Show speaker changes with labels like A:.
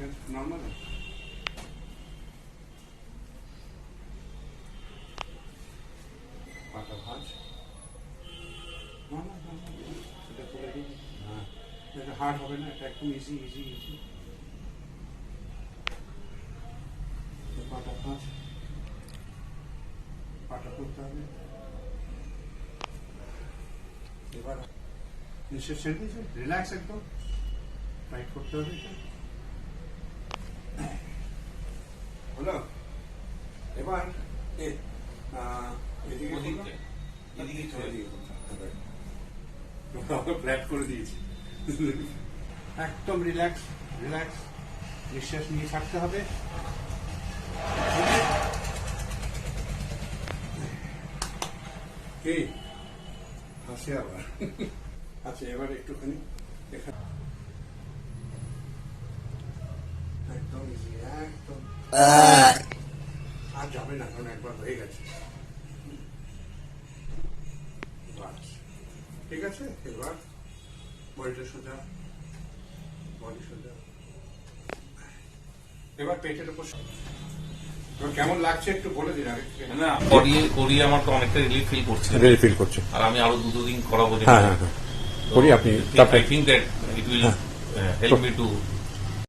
A: ঠিক আছে, নর্মাল। পাটা ভাঁজ, সেটা তুলে দিই। হ্যাঁ, এটা হার্ড হবে না, এটা একদম ইজি ইজি ইজি। পাটা ভাঁজ, পাটা করতে হবে। এবার নিঃশ্বাস ছেড়ে দিয়েছে, রিল্যাক্স একদম, টাইট করতে হবে এটা। হলো, এবার এদিকে ফ্ল্যাট করে দিয়েছি। একদম রিল্যাক্স রিল্যাক্স, নিঃশ্বাস নিয়ে ছাড়তে হবে। কি হাসি আবার। আচ্ছা, এবার একটুখানি একদম ইজি, একদম আর যাবে না, কারণ একবার হয়ে গেছে। ঠিক আছে, এবার বডিটা সোজা, বডি সোজা। এবার পেটের উপর কেমন লাগছে একটু বলে দিন আগে।
B: না, করিয়ে আমার তো অনেকটা রিলিফ ফিল করছে। আর আমি আরো 2 দিন করাবো।
A: হ্যাঁ, করি আপনি।
B: I think that it will help me to